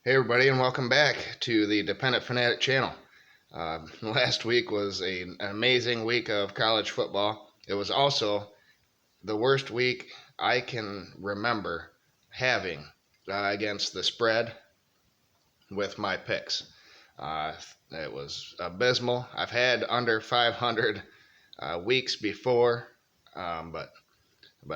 Hey everybody, and welcome back to the Dependent Fanatic channel. Last week was an amazing week of college football. It was also the worst week I can remember having against the spread with my picks. It was abysmal. I've had under 500 weeks before, but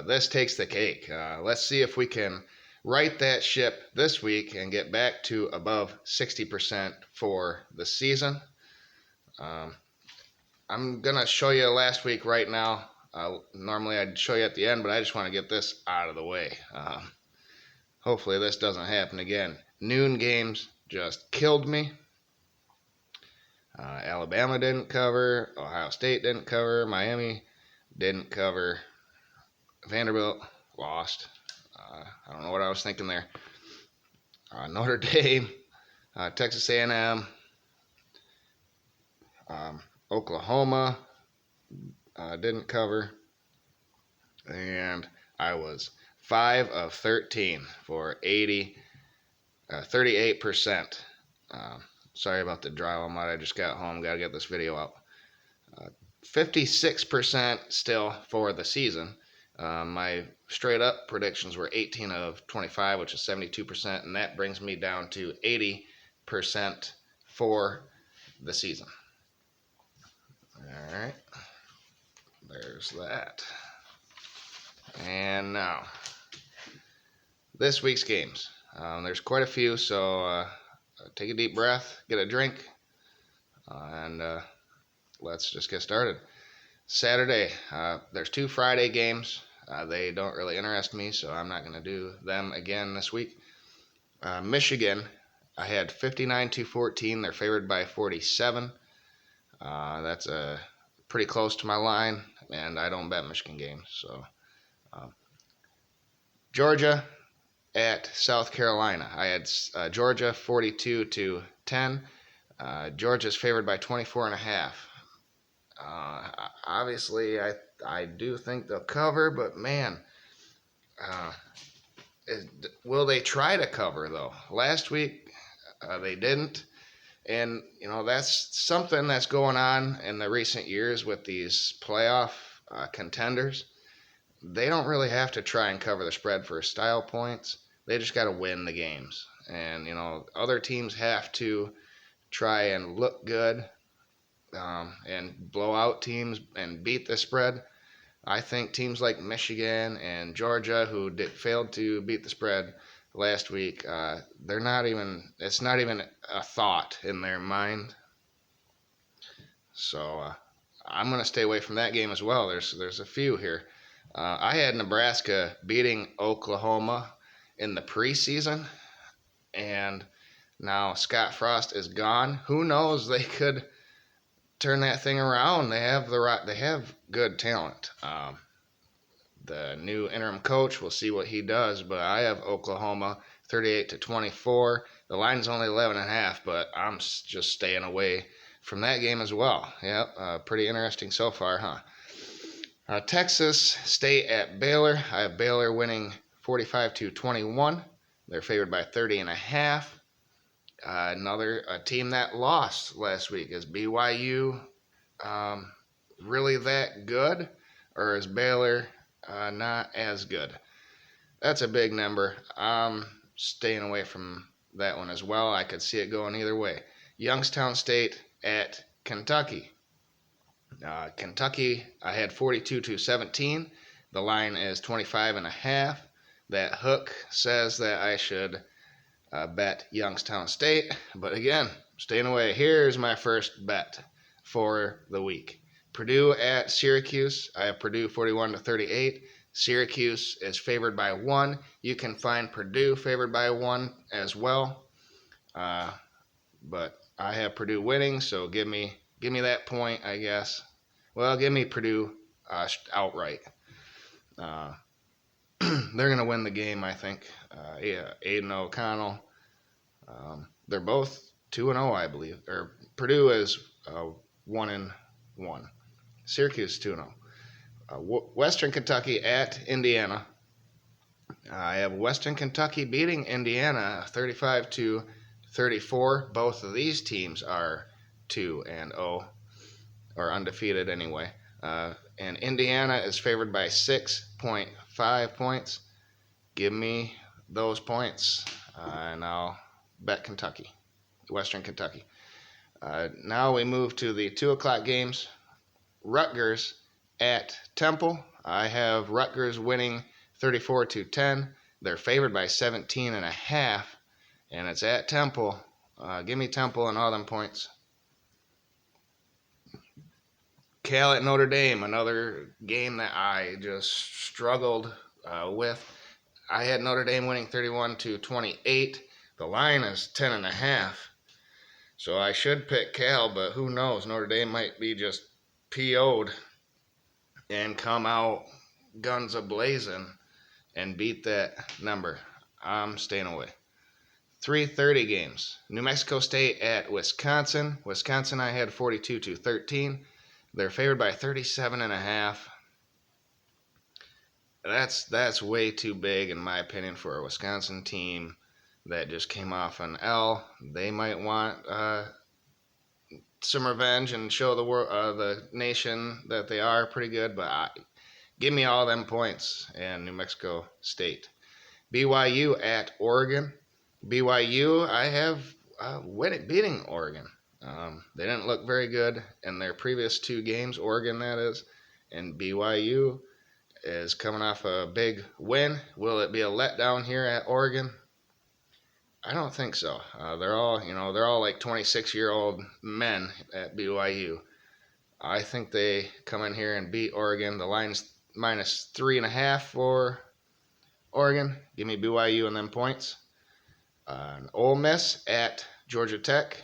this takes the cake. Let's see if we can right that ship this week and get back to above 60% for the season. I'm going to show you last week right now. Normally I'd show you at the end, but I just want to get this out of the way. Hopefully this doesn't happen again. Noon games just killed me. Alabama didn't cover. Ohio State didn't cover. Miami didn't cover. Vanderbilt lost. I don't know what I was thinking there. Notre Dame, Texas A&M, Oklahoma didn't cover, and I was 5 of 13 for 38%. Sorry about the drywall mud. I just got home. Got to get this video out. 56% still for the season. My straight up predictions were 18 of 25, which is 72%, and that brings me down to 80% for the season. All right, there's that. And now, this week's games. There's quite a few, so take a deep breath, get a drink, and let's just get started. Saturday, there's 2 Friday games. They don't really interest me, so I'm not going to do them again this week. Michigan, I had 59-14. They're favored by 47. That's pretty close to my line, and I don't bet Michigan games. So, Georgia at South Carolina. I had Georgia 42-10. Georgia's favored by 24.5. Obviously, I do think they'll cover, but man, will they try to cover though? Last week they didn't, and that's something that's going on in the recent years with these playoff contenders. They don't really have to try and cover the spread for style points. They just got to win the games, and other teams have to try and look good. And blow out teams and beat the spread. I think teams like Michigan and Georgia, who failed to beat the spread last week, it's not even a thought in their mind. So I'm going to stay away from that game as well. There's a few here. I had Nebraska beating Oklahoma in the preseason, and now Scott Frost is gone. Who knows? They could turn that thing around. They have good talent. The new interim coach, we'll see what he does, but I have Oklahoma 38-24. The line's only 11.5, but I'm just staying away from that game as well. Yep, pretty interesting so far, huh? Texas State at Baylor. I have Baylor winning 45-21. They're favored by 30.5. Another team that lost last week. Is BYU really that good, or is Baylor not as good? That's a big number. I'm staying away from that one as well. I could see it going either way. Youngstown State at Kentucky. Kentucky, I had 42-17. The line is 25.5. That hook says that I should bet Youngstown State, but again, staying away. Here's my first bet for the week. Purdue at Syracuse. I have Purdue 41-38. Syracuse is favored by 1. You can find Purdue favored by 1 as well, but I have Purdue winning, so give me that point, I guess. Well, give me Purdue outright. They're going to win the game, I think. Aiden O'Connell. They're both 2-0, I believe. Or Purdue is 1-1. Syracuse 2-0. Western Kentucky at Indiana. I have Western Kentucky beating Indiana 35-17. 34. Both of these teams are 2-0, or undefeated anyway. And Indiana is favored by 6.5 points. Give me those points, and I'll bet Kentucky, Western Kentucky. Now we move to the 2 o'clock games. Rutgers at Temple. I have Rutgers winning 34-10. They're favored by 17.5, and it's at Temple. Give me Temple and all them points. Cal at Notre Dame, another game that I just struggled with. I had Notre Dame winning 31-28. The line is 10.5. So I should pick Cal, but who knows? Notre Dame might be just PO'd and come out guns a-blazing and beat that number. I'm staying away. 3:30 games. New Mexico State at Wisconsin. Wisconsin, I had 42-13. They're favored by 37.5. That's way too big, in my opinion, for a Wisconsin team that just came off an L. They might want some revenge and show the world, the nation, that they are pretty good. But give me all them points and New Mexico State. BYU at Oregon. BYU, I have beating Oregon. They didn't look very good in their previous 2 games, Oregon that is, and BYU is coming off a big win. Will it be a letdown here at Oregon? I don't think so. They're all like 26-year-old men at BYU. I think they come in here and beat Oregon. The line's -3.5 for Oregon. Give me BYU and them points. Ole Miss at Georgia Tech.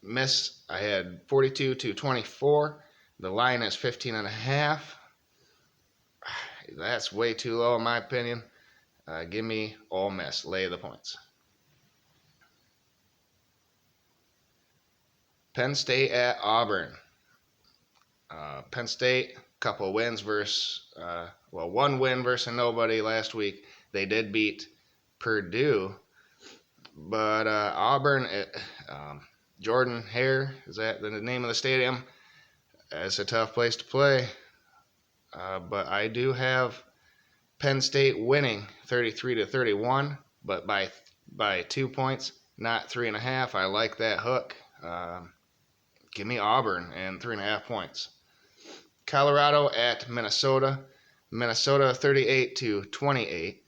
Miss, I had 42-24. The line is 15.5. That's way too low in my opinion. Give me Ole Miss. Lay the points. Penn State at Auburn. Penn State, couple of wins versus, one win versus nobody last week. They did beat Purdue, but Auburn, Jordan Hare, is that the name of the stadium? It's a tough place to play, but I do have Penn State winning 33-31, but by 2 points, not 3.5. I like that hook. Give me Auburn and 3.5 points. Colorado at Minnesota. Minnesota 38-28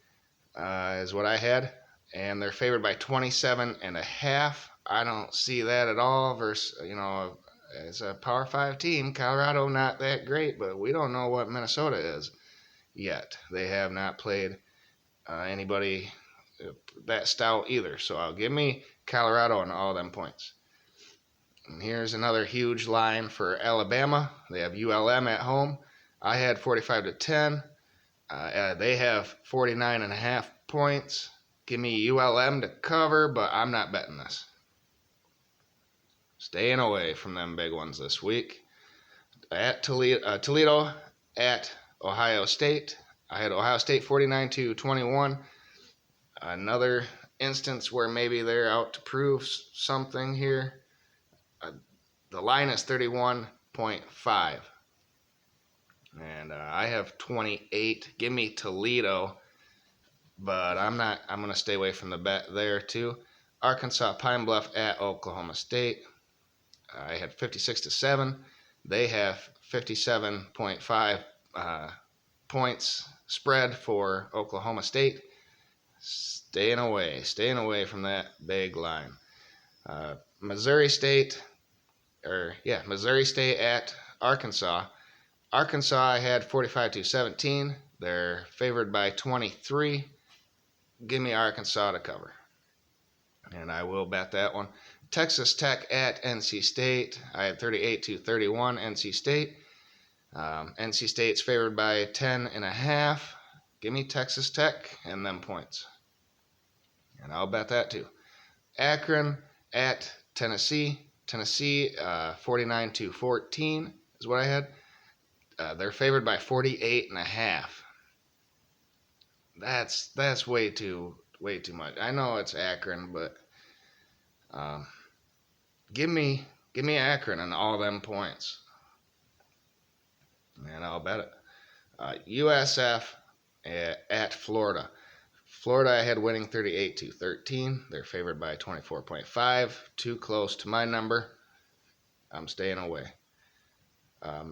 is what I had, and they're favored by 27.5. I don't see that at all. Versus, as a Power 5 team, Colorado not that great, but we don't know what Minnesota is yet. They have not played anybody that stout either. So I'll give me Colorado and all them points. And here's another huge line for Alabama. They have ULM at home. I had 45-10. They have 49.5 points. Give me ULM to cover, but I'm not betting this. Staying away from them big ones this week. At Toledo at Ohio State. I had Ohio State 49-21. Another instance where maybe they're out to prove something here. The line is 31.5. And I have 28. Give me Toledo. But I'm going to stay away from the bet there too. Arkansas Pine Bluff at Oklahoma State. I had 56-7. They have 57.5 points spread for Oklahoma State. Staying away from that big line. Missouri State at Arkansas. Arkansas, I had 45-17. They're favored by 23. Give me Arkansas to cover. And I will bet that one. Texas Tech at NC State. I had 38-31 NC State. NC State's favored by 10.5. Give me Texas Tech and them points. And I'll bet that too. Akron at Tennessee. Tennessee, 49-14 is what I had. They're favored by 48.5. That's way too much. I know it's Akron, but Um, give me Akron and all them points, and I'll bet it. USF at Florida. Florida I had winning 38-13. They're favored by 24.5. Too close to my number. I'm staying away.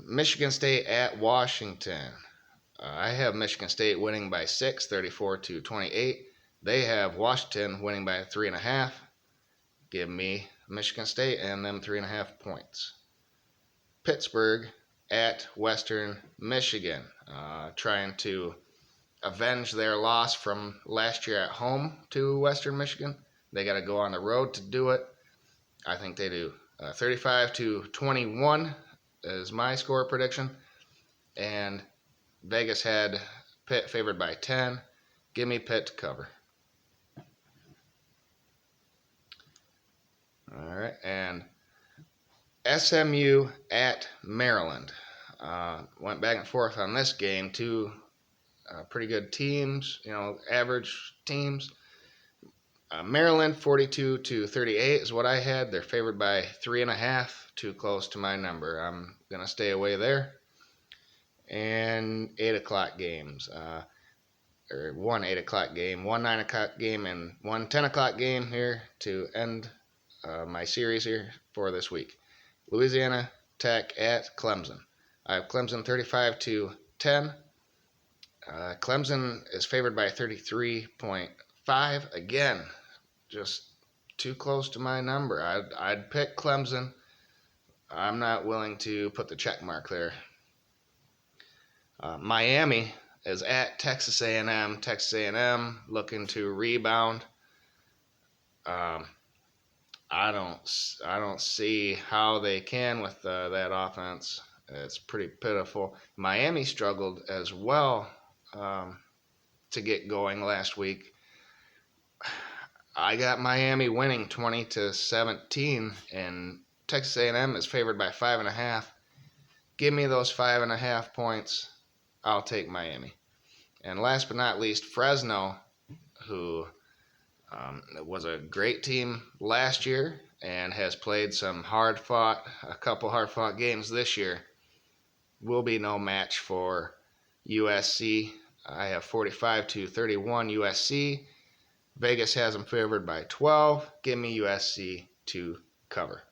Michigan State at Washington. I have Michigan State winning by 6, 34-28. They have Washington winning by 3.5. Give me Michigan State and them 3.5 points. Pittsburgh at Western Michigan, trying to avenge their loss from last year at home to Western Michigan. They got to go on the road to do it. I think they do. 35-21 is my score prediction. And Vegas had Pitt favored by 10. Give me Pitt to cover. All right, and SMU at Maryland. Went back and forth on this game. Two pretty good teams, average teams. Maryland 42-38 is what I had. They're favored by 3.5. Too close to my number. I'm gonna stay away there. And 8 o'clock games. Or one 8 o'clock game, one 9 o'clock game, and one 10 o'clock game here to end my series here for this week. Louisiana Tech at Clemson. I have Clemson 35-10. Clemson is favored by 33.5. Again, just too close to my number. I'd pick Clemson. I'm not willing to put the check mark there. Miami is at Texas A&M. Texas A&M looking to rebound. I don't see how they can with that offense. It's pretty pitiful. Miami struggled as well to get going last week. I got Miami winning 20-17, and Texas A&M is favored by 5.5. Give me those 5.5 points. I'll take Miami. And last but not least, Fresno, who was a great team last year and has played a couple hard-fought games this year, will be no match for USC. I have 45-31 USC. Vegas has them favored by 12. Give me USC to cover.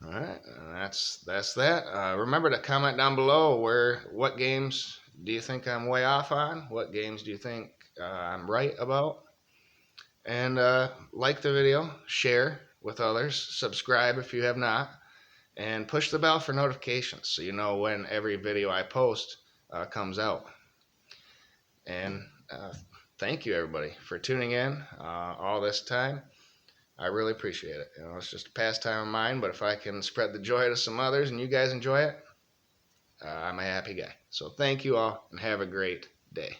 All right, that's that. Remember to comment down below what games do you think I'm way off on? What games do you think I'm right about? And like the video, share with others, subscribe if you have not, and push the bell for notifications so you know when every video I post comes out. And thank you everybody for tuning in all this time. I really appreciate it. It's just a pastime of mine, but if I can spread the joy to some others and you guys enjoy it, I'm a happy guy. So thank you all and have a great day.